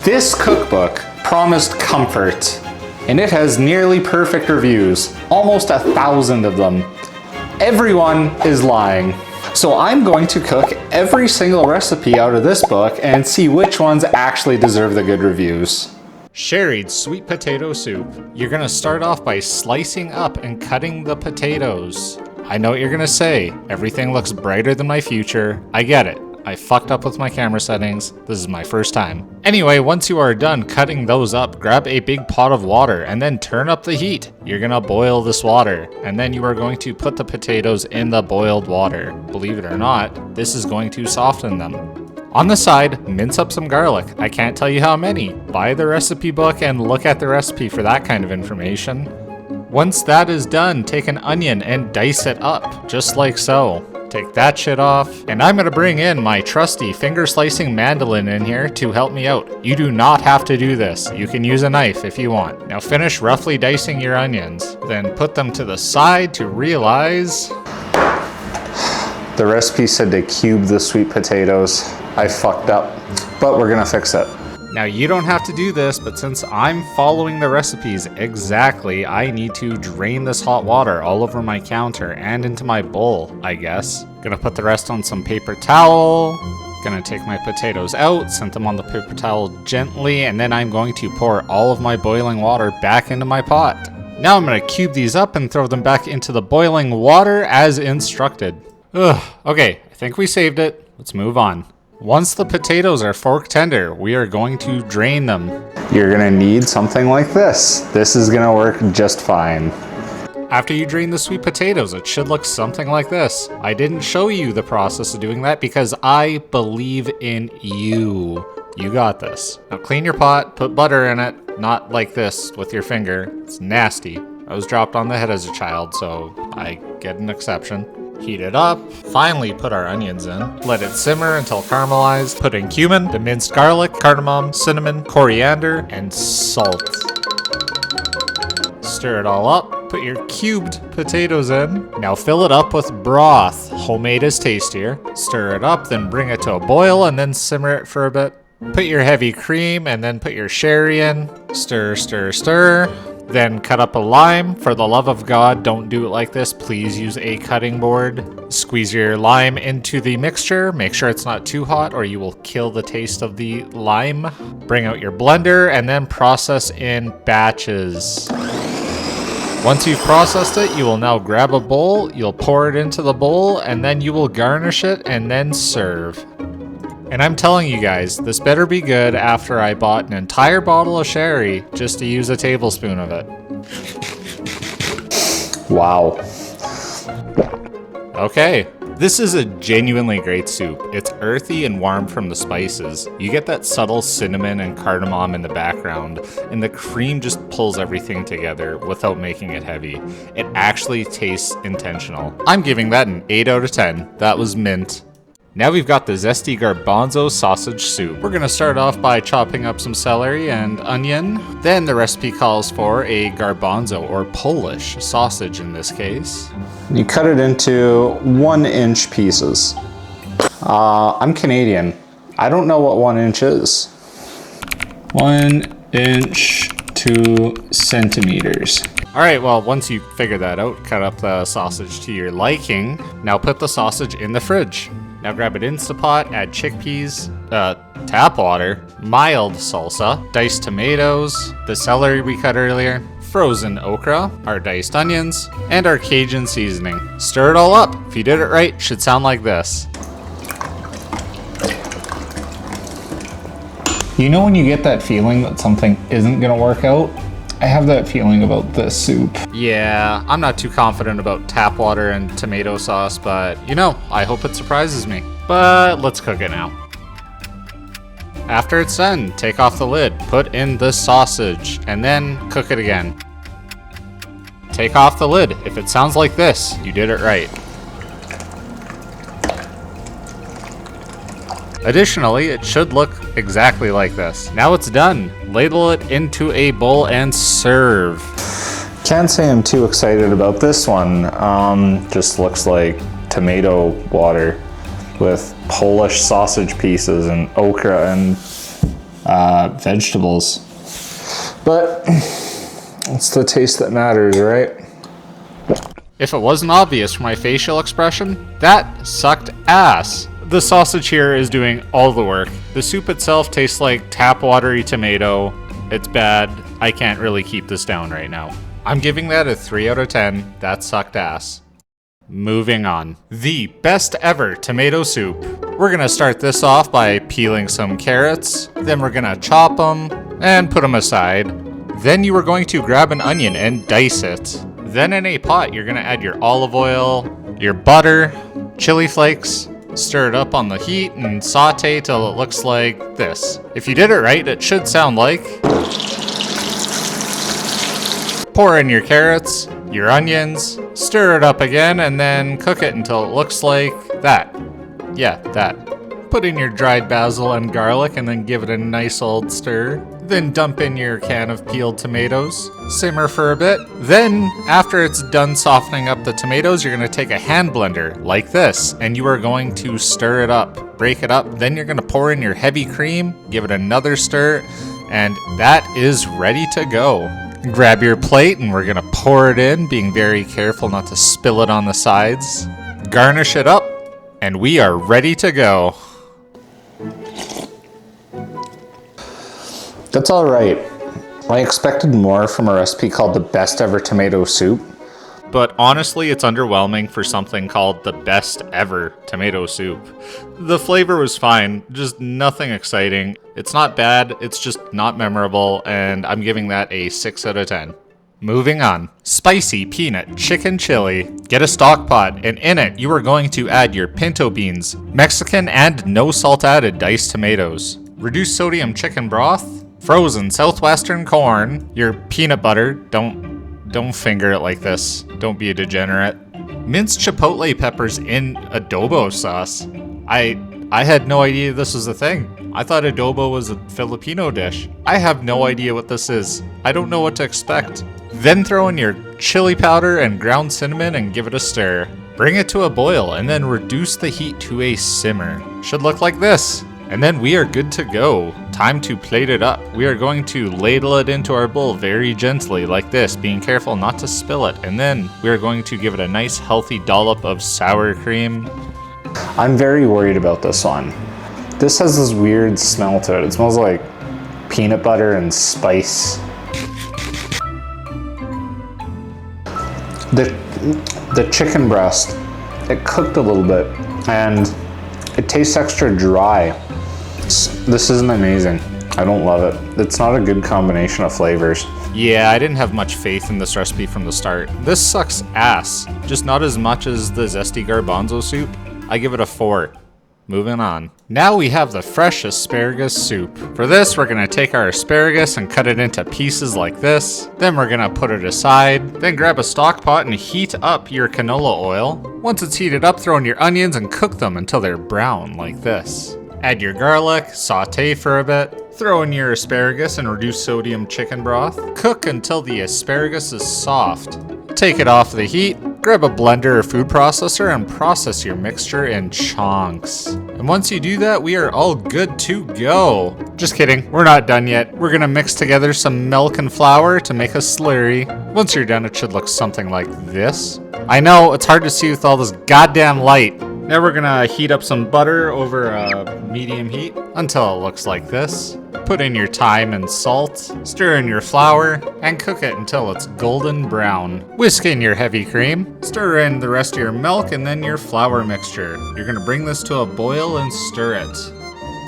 This cookbook promised comfort, and it has nearly perfect reviews, almost 1,000 of them. Everyone is lying. So I'm going to cook every single recipe out of this book and see which ones actually deserve the good reviews. Sherried sweet potato soup. You're gonna start off by slicing up and cutting the potatoes. I know what you're gonna say. Everything looks brighter than my future. I get it. I fucked up with my camera settings. This is my first time. Anyway, once you are done cutting those up, grab a big pot of water and then turn up the heat. You're gonna boil this water, and then you are going to put the potatoes in the boiled water. Believe it or not, this is going to soften them. On the side, mince up some garlic. I can't tell you how many. Buy the recipe book and look at the recipe for that kind of information. Once that is done, take an onion and dice it up, just like so. Take that shit off, and I'm gonna bring in my trusty finger slicing mandolin in here to help me out. You do not have to do this. You can use a knife if you want. Now finish roughly dicing your onions, then put them to the side to realize... The recipe said to cube the sweet potatoes. I fucked up, but we're gonna fix it. Now you don't have to do this, but since I'm following the recipes exactly, I need to drain this hot water all over my counter and into my bowl, I guess. Gonna put the rest on some paper towel. Gonna take my potatoes out, set them on the paper towel gently, and then I'm going to pour all of my boiling water back into my pot. Now I'm gonna cube these up and throw them back into the boiling water as instructed. Okay, I think we saved it. Let's move on. Once the potatoes are fork tender, we are going to drain them. You're gonna need something like this. This is gonna work just fine. After you drain the sweet potatoes, it should look something like this. I didn't show you the process of doing that because I believe in you. You got this. Now clean your pot, put butter in it, not like this with your finger. It's nasty. I was dropped on the head as a child, so I get an exception. Heat it up, finally put our onions in, let it simmer until caramelized, put in cumin, the minced garlic, cardamom, cinnamon, coriander, and salt. Stir it all up, put your cubed potatoes in. Now fill it up with broth. Homemade is tastier. Stir it up, then bring it to a boil and then simmer it for a bit. Put your heavy cream and then put your sherry in. Stir, stir, stir. Then cut up a lime. For the love of God, don't do it like this. Please use a cutting board. Squeeze your lime into the mixture. Make sure it's not too hot or you will kill the taste of the lime. Bring out your blender and then process in batches. Once you've processed it, you will now grab a bowl, you'll pour it into the bowl, and then you will garnish it and then serve. And I'm telling you guys, this better be good after I bought an entire bottle of sherry just to use a tablespoon of it. Wow. Okay, this is a genuinely great soup. It's earthy and warm from the spices. You get that subtle cinnamon and cardamom in the background, and the cream just pulls everything together without making it heavy. It actually tastes intentional. I'm giving that an 8 out of 10. That was mint. Now we've got the Zesty Garbanzo sausage soup. We're gonna start off by chopping up some celery and onion. Then the recipe calls for a garbanzo, or Polish sausage in this case. You cut it into 1-inch pieces. I'm Canadian. I don't know what 1 inch is. 1 inch 2 centimeters. All right, well, once you figure that out, cut up the sausage to your liking. Now put the sausage in the fridge. Now grab an Instapot, add chickpeas, tap water, mild salsa, diced tomatoes, the celery we cut earlier, frozen okra, our diced onions, and our Cajun seasoning. Stir it all up. If you did it right, it should sound like this. You know when you get that feeling that something isn't gonna work out? I have that feeling about this soup. Yeah, I'm not too confident about tap water and tomato sauce, but you know, I hope it surprises me. But let's cook it now. After it's done, take off the lid, put in the sausage, and then cook it again. Take off the lid. If it sounds like this, you did it right. Additionally, it should look exactly like this. Now it's done. Ladle it into a bowl and serve. Can't say I'm too excited about this one. Just looks like tomato water with Polish sausage pieces and okra and vegetables. But it's the taste that matters, right? If it wasn't obvious from my facial expression, that sucked ass. The sausage here is doing all the work. The soup itself tastes like tap watery tomato. It's bad. I can't really keep this down right now. I'm giving that a 3 out of 10. That sucked ass. Moving on. The best ever tomato soup. We're gonna start this off by peeling some carrots. Then we're gonna chop them and put them aside. Then you are going to grab an onion and dice it. Then in a pot, you're gonna add your olive oil, your butter, chili flakes, stir it up on the heat and saute till it looks like this. If you did it right, it should sound like... Pour in your carrots, your onions, stir it up again, and then cook it until it looks like that. Yeah, that. Put in your dried basil and garlic and then give it a nice old stir. Then dump in your can of peeled tomatoes, simmer for a bit. Then, after it's done softening up the tomatoes, you're gonna take a hand blender like this, and you are going to stir it up, break it up. Then you're gonna pour in your heavy cream, give it another stir, and that is ready to go. Grab your plate and we're gonna pour it in, being very careful not to spill it on the sides. Garnish it up, and we are ready to go. That's alright. I expected more from a recipe called the best ever tomato soup. But honestly, it's underwhelming for something called the best ever tomato soup. The flavor was fine, just nothing exciting. It's not bad, it's just not memorable, and I'm giving that a 6 out of 10. Moving on. Spicy peanut chicken chili. Get a stock pot, and in it, you are going to add your pinto beans, Mexican and no salt added diced tomatoes, reduced sodium chicken broth, frozen southwestern corn, your peanut butter, don't finger it like this, don't be a degenerate, minced chipotle peppers in adobo sauce. I had no idea this was a thing. I thought adobo was a Filipino dish. I have no idea what this is. I don't know what to expect. Then throw in your chili powder and ground cinnamon and give it a stir. Bring it to a boil and then reduce the heat to a simmer. Should look like this. And then we are good to go. Time to plate it up. We are going to ladle it into our bowl very gently like this, being careful not to spill it. And then we are going to give it a nice healthy dollop of sour cream. I'm very worried about this one. This has this weird smell to it. It smells like peanut butter and spice. The chicken breast, it cooked a little bit and it tastes extra dry. This isn't amazing. I don't love it. It's not a good combination of flavors. Yeah, I didn't have much faith in this recipe from the start. This sucks ass. Just not as much as the Zesty Garbanzo soup. I give it a 4. Moving on. Now we have the fresh asparagus soup. For this, we're gonna take our asparagus and cut it into pieces like this. Then we're gonna put it aside. Then grab a stock pot and heat up your canola oil. Once it's heated up, throw in your onions and cook them until they're brown like this. Add your garlic, saute for a bit, throw in your asparagus and reduced sodium chicken broth. Cook until the asparagus is soft. Take it off the heat, grab a blender or food processor and process your mixture in chunks. And once you do that, we are all good to go. Just kidding, we're not done yet. We're gonna mix together some milk and flour to make a slurry. Once you're done, it should look something like this. I know, it's hard to see with all this goddamn light. Now we're gonna heat up some butter over a medium heat until it looks like this. Put in your thyme and salt, stir in your flour, and cook it until it's golden brown. Whisk in your heavy cream, stir in the rest of your milk and then your flour mixture. You're gonna bring this to a boil and stir it.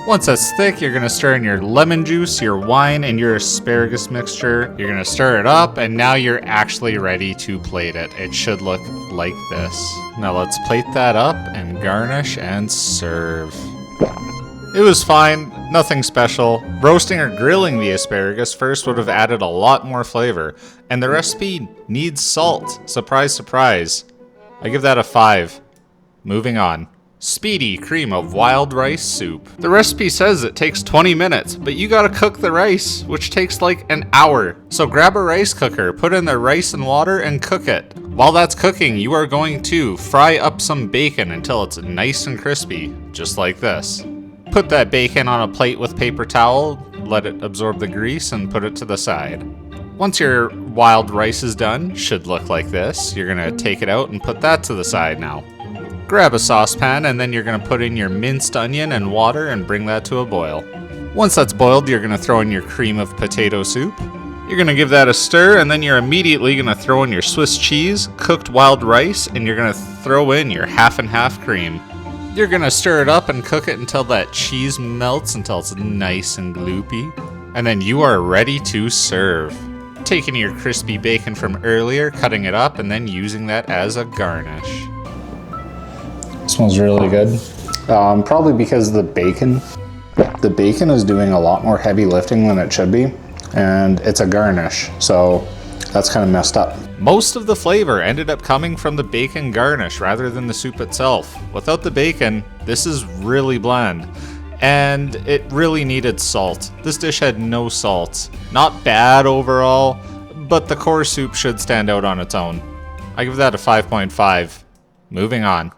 Once that's thick, you're gonna stir in your lemon juice, your wine, and your asparagus mixture. You're gonna stir it up, and now you're actually ready to plate it. It should look like this. Now let's plate that up and garnish and serve. It was fine, nothing special. Roasting or grilling the asparagus first would have added a lot more flavor, and the recipe needs salt. Surprise, surprise. I give that a 5. Moving on. Speedy cream of wild rice soup. The recipe says it takes 20 minutes, but you gotta cook the rice, which takes like an hour. So grab a rice cooker, put in the rice and water, and cook it. While that's cooking, you are going to fry up some bacon until it's nice and crispy, just like this. Put that bacon on a plate with paper towel, let it absorb the grease, and put it to the side. Once your wild rice is done, should look like this. You're gonna take it out and put that to the side now. Grab a saucepan, and then you're gonna put in your minced onion and water and bring that to a boil. Once that's boiled, you're gonna throw in your cream of potato soup. You're gonna give that a stir, and then you're immediately gonna throw in your Swiss cheese, cooked wild rice, and you're gonna throw in your half and half cream. You're gonna stir it up and cook it until that cheese melts until it's nice and gloopy. And then you are ready to serve. Taking your crispy bacon from earlier, cutting it up, and then using that as a garnish. Smells really good. Probably because the bacon is doing a lot more heavy lifting than it should be, and it's a garnish, so that's kind of messed up. Most of the flavor ended up coming from the bacon garnish rather than the soup itself. Without the bacon, this is really bland. And it really needed salt. This dish had no salt. Not bad overall, but the core soup should stand out on its own. I give that a 5.5. Moving on.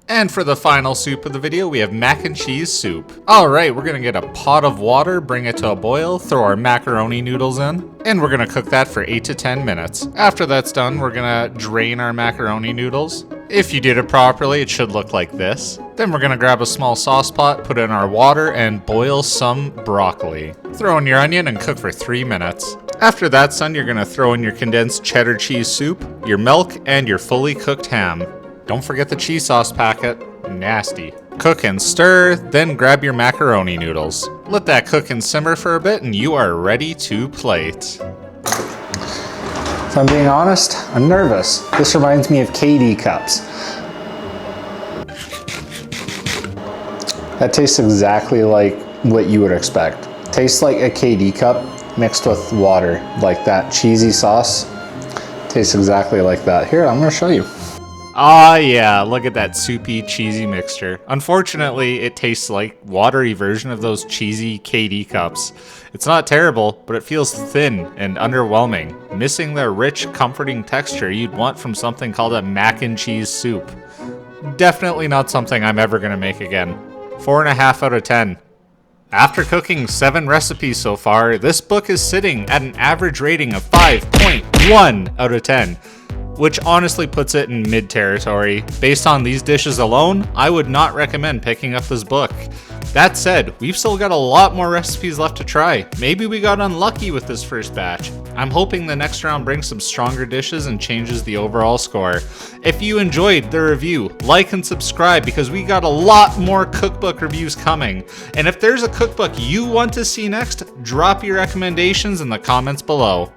And for the final soup of the video, we have mac and cheese soup. Alright, we're gonna get a pot of water, bring it to a boil, throw our macaroni noodles in, and we're gonna cook that for 8 to 10 minutes. After that's done, we're gonna drain our macaroni noodles. If you did it properly, it should look like this. Then we're gonna grab a small sauce pot, put in our water, and boil some broccoli. Throw in your onion and cook for 3 minutes. After that's done, you're gonna throw in your condensed cheddar cheese soup, your milk, and your fully cooked ham. Don't forget the cheese sauce packet. Nasty. Cook and stir, then grab your macaroni noodles. Let that cook and simmer for a bit, and you are ready to plate. If I'm being honest, I'm nervous. This reminds me of KD cups. That tastes exactly like what you would expect. Tastes like a KD cup mixed with water, like that cheesy sauce. Tastes exactly like that. Here, I'm gonna show you. Ah, yeah, look at that soupy, cheesy mixture. Unfortunately, it tastes like watery version of those cheesy KD cups. It's not terrible, but it feels thin and underwhelming, missing the rich, comforting texture you'd want from something called a mac and cheese soup. Definitely not something I'm ever gonna make again. 4.5 out of 10. After cooking 7 recipes so far, this book is sitting at an average rating of 5.1 out of 10. Which honestly puts it in mid territory. Based on these dishes alone, I would not recommend picking up this book. That said, we've still got a lot more recipes left to try. Maybe we got unlucky with this first batch. I'm hoping the next round brings some stronger dishes and changes the overall score. If you enjoyed the review, like and subscribe because we got a lot more cookbook reviews coming. And if there's a cookbook you want to see next, drop your recommendations in the comments below.